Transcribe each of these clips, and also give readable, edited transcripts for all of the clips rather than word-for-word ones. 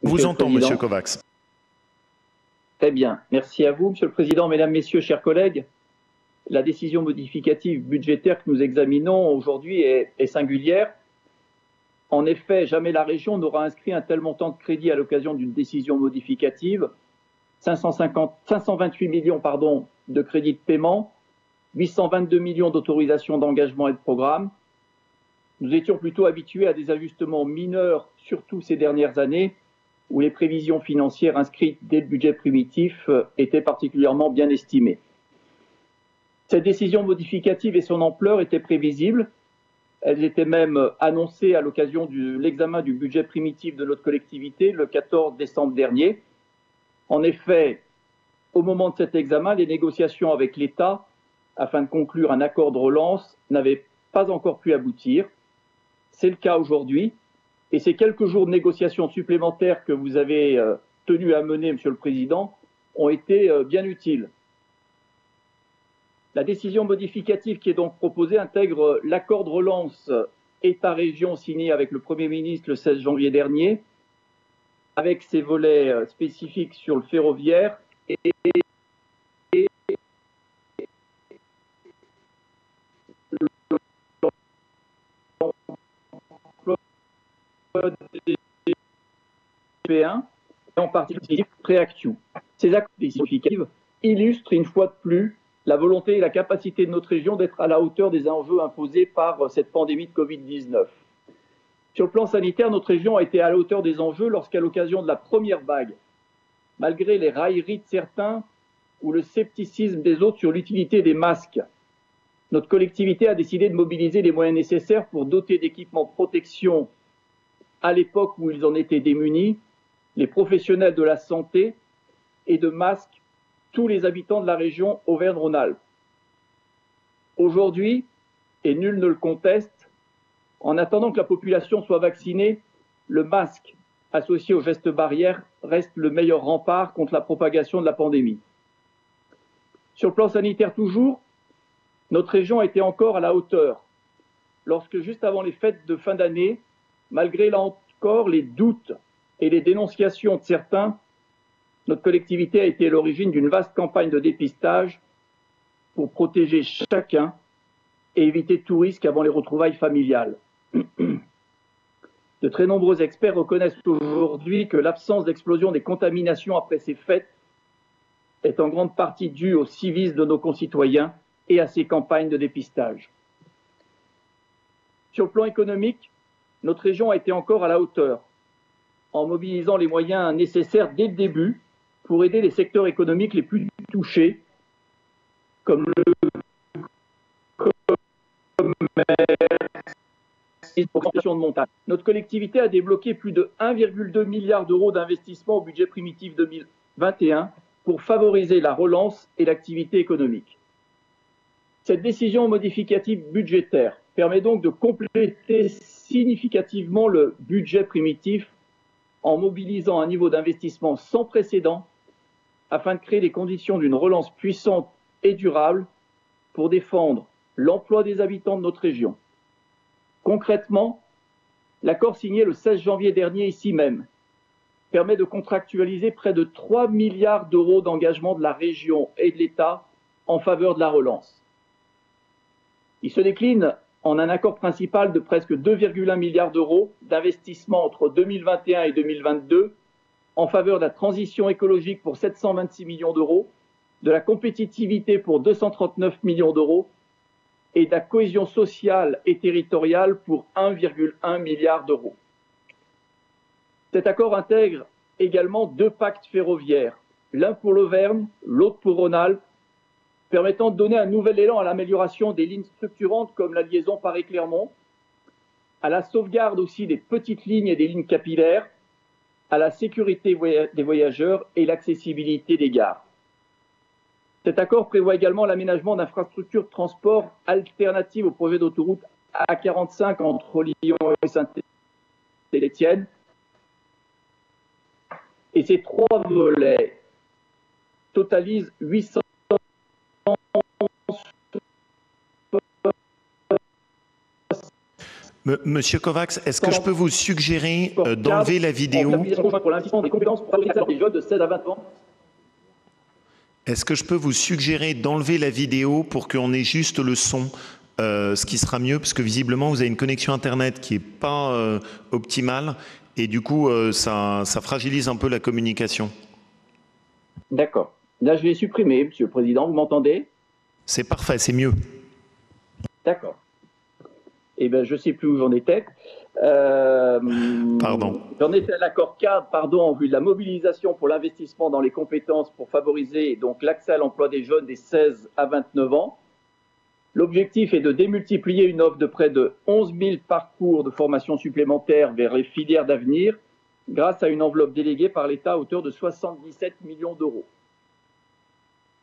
Vous le entend, Président. Monsieur Kovacs. Très bien. Merci à vous, Monsieur le Président, Mesdames, Messieurs, chers collègues. La décision modificative budgétaire que nous examinons aujourd'hui est singulière. En effet, jamais la région n'aura inscrit un tel montant de crédit à l'occasion d'une décision modificative. 528 millions de crédits de paiement, 822 millions d'autorisations d'engagement et de programme. Nous étions plutôt habitués à des ajustements mineurs, surtout ces dernières années, où les prévisions financières inscrites dès le budget primitif étaient particulièrement bien estimées. Cette décision modificative et son ampleur étaient prévisibles. Elles étaient même annoncées à l'occasion de l'examen du budget primitif de notre collectivité le 14 décembre dernier. En effet, au moment de cet examen, les négociations avec l'État, afin de conclure un accord de relance, n'avaient pas encore pu aboutir. C'est le cas aujourd'hui. Et ces quelques jours de négociations supplémentaires que vous avez tenu à mener, Monsieur le Président, ont été bien utiles. La décision modificative qui est donc proposée intègre l'accord de relance État-région signé avec le Premier ministre le 16 janvier dernier, avec ses volets spécifiques sur le ferroviaire et européen, et en particulier Préactu. Ces actes significatifs illustrent une fois de plus la volonté et la capacité de notre région d'être à la hauteur des enjeux imposés par cette pandémie de Covid-19. Sur le plan sanitaire, notre région a été à la hauteur des enjeux lorsqu'à l'occasion de la première vague, malgré les railleries de certains ou le scepticisme des autres sur l'utilité des masques, notre collectivité a décidé de mobiliser les moyens nécessaires pour doter d'équipements de protection à l'époque où ils en étaient démunis, les professionnels de la santé et de masques tous les habitants de la région Auvergne-Rhône-Alpes. Aujourd'hui, et nul ne le conteste, en attendant que la population soit vaccinée, le masque associé aux gestes barrières reste le meilleur rempart contre la propagation de la pandémie. Sur le plan sanitaire toujours, notre région a été encore à la hauteur lorsque, juste avant les fêtes de fin d'année, malgré là encore les doutes et les dénonciations de certains, notre collectivité a été à l'origine d'une vaste campagne de dépistage pour protéger chacun et éviter tout risque avant les retrouvailles familiales. De très nombreux experts reconnaissent aujourd'hui que l'absence d'explosion des contaminations après ces fêtes est en grande partie due au civisme de nos concitoyens et à ces campagnes de dépistage. Sur le plan économique, notre région a été encore à la hauteur, en mobilisant les moyens nécessaires dès le début pour aider les secteurs économiques les plus touchés, comme le commerce de montagne. Notre collectivité a débloqué plus de 1,2 milliard d'euros d'investissement au budget primitif 2021 pour favoriser la relance et l'activité économique. Cette décision modificative budgétaire permet donc de compléter significativement le budget primitif en mobilisant un niveau d'investissement sans précédent afin de créer les conditions d'une relance puissante et durable pour défendre l'emploi des habitants de notre région. Concrètement, l'accord signé le 16 janvier dernier ici même permet de contractualiser près de 3 milliards d'euros d'engagement de la région et de l'État en faveur de la relance. Il se décline en un accord principal de presque 2,1 milliards d'euros d'investissement entre 2021 et 2022 en faveur de la transition écologique pour 726 millions d'euros, de la compétitivité pour 239 millions d'euros et de la cohésion sociale et territoriale pour 1,1 milliard d'euros. Cet accord intègre également 2 pactes ferroviaires, l'un pour l'Auvergne, l'autre pour Rhône-Alpes, permettant de donner un nouvel élan à l'amélioration des lignes structurantes comme la liaison Paris-Clermont, à la sauvegarde aussi des petites lignes et des lignes capillaires, à la sécurité des voyageurs et l'accessibilité des gares. Cet accord prévoit également l'aménagement d'infrastructures de transport alternatives au projet d'autoroute A45 entre Lyon et Saint-Étienne. Et ces 3 volets totalisent 800 . Monsieur Kovacs, est-ce que je peux vous suggérer d'enlever la vidéo? Pour l'investissement des compétences pour favoriser des jeunes de 16 à 20 ans. Est-ce que je peux vous suggérer d'enlever la vidéo pour qu'on ait juste le son, ce qui sera mieux, parce que visiblement vous avez une connexion Internet qui n'est pas optimale, et du coup ça fragilise un peu la communication. D'accord. Là, je vais supprimer, Monsieur le Président. Vous m'entendez? C'est parfait, c'est mieux. D'accord. Eh bien, je ne sais plus où j'en étais. Pardon. J'en étais à l'accord cadre, en vue de la mobilisation pour l'investissement dans les compétences pour favoriser donc l'accès à l'emploi des jeunes des 16 à 29 ans. L'objectif est de démultiplier une offre de près de 11 000 parcours de formation supplémentaires vers les filières d'avenir grâce à une enveloppe déléguée par l'État à hauteur de 77 millions d'euros.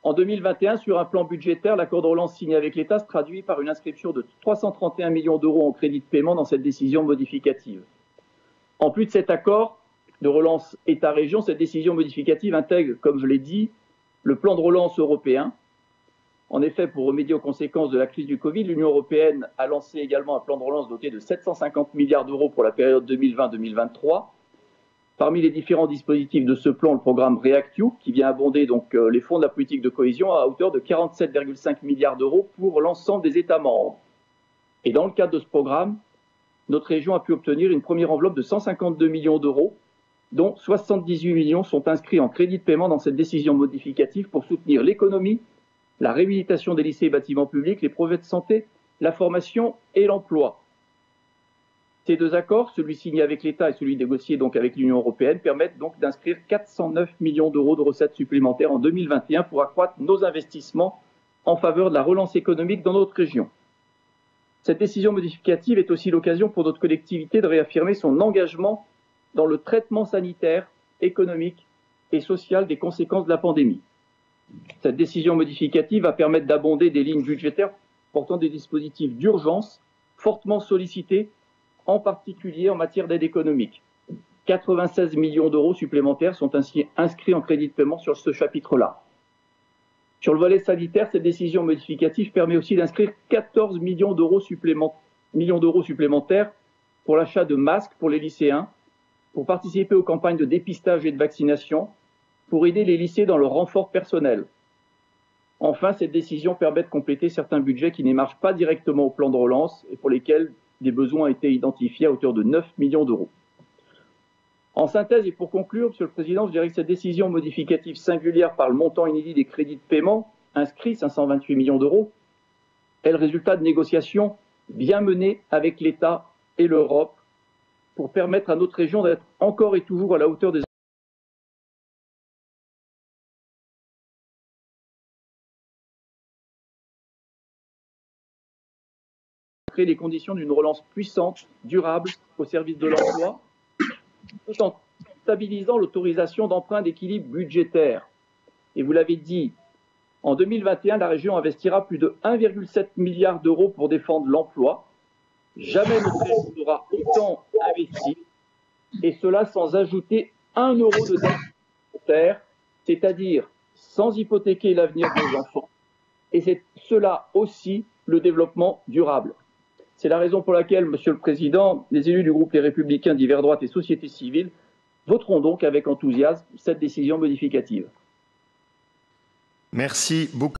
En 2021, sur un plan budgétaire, l'accord de relance signé avec l'État se traduit par une inscription de 331 millions d'euros en crédit de paiement dans cette décision modificative. En plus de cet accord de relance État-région, cette décision modificative intègre, comme je l'ai dit, le plan de relance européen. En effet, pour remédier aux conséquences de la crise du Covid, l'Union européenne a lancé également un plan de relance doté de 750 milliards d'euros pour la période 2020-2023. Parmi les différents dispositifs de ce plan, le programme REACT-EU, qui vient abonder donc les fonds de la politique de cohésion à hauteur de 47,5 milliards d'euros pour l'ensemble des États membres. Et dans le cadre de ce programme, notre région a pu obtenir une première enveloppe de 152 millions d'euros, dont 78 millions sont inscrits en crédit de paiement dans cette décision modificative pour soutenir l'économie, la réhabilitation des lycées et bâtiments publics, les projets de santé, la formation et l'emploi. Ces deux accords, celui signé avec l'État et celui négocié donc avec l'Union européenne, permettent donc d'inscrire 409 millions d'euros de recettes supplémentaires en 2021 pour accroître nos investissements en faveur de la relance économique dans notre région. Cette décision modificative est aussi l'occasion pour notre collectivité de réaffirmer son engagement dans le traitement sanitaire, économique et social des conséquences de la pandémie. Cette décision modificative va permettre d'abonder des lignes budgétaires portant des dispositifs d'urgence fortement sollicités, en particulier en matière d'aide économique. 96 millions d'euros supplémentaires sont ainsi inscrits en crédit de paiement sur ce chapitre-là. Sur le volet sanitaire, cette décision modificative permet aussi d'inscrire 14 millions d'euros supplémentaires pour l'achat de masques pour les lycéens, pour participer aux campagnes de dépistage et de vaccination, pour aider les lycées dans leur renfort personnel. Enfin, cette décision permet de compléter certains budgets qui n'émargent pas directement au plan de relance et pour lesquels des besoins ont été identifiés à hauteur de 9 millions d'euros. En synthèse et pour conclure, Monsieur le Président, je dirais que cette décision modificative singulière par le montant inédit des crédits de paiement, inscrits 528 millions d'euros, est le résultat de négociations bien menées avec l'État et l'Europe pour permettre à notre région d'être encore et toujours à la hauteur des créer les conditions d'une relance puissante, durable, au service de l'emploi, tout en stabilisant l'autorisation d'emprunt d'équilibre budgétaire. Et vous l'avez dit, en 2021, la région investira plus de 1,7 milliard d'euros pour défendre l'emploi. Jamais notre région n'aura autant investi, et cela sans ajouter 1 euro de dette supplémentaire, c'est-à-dire sans hypothéquer l'avenir de nos enfants. Et c'est cela aussi le développement durable. C'est la raison pour laquelle, Monsieur le Président, les élus du groupe Les Républicains divers droite et société civile voteront donc avec enthousiasme cette décision modificative. Merci beaucoup.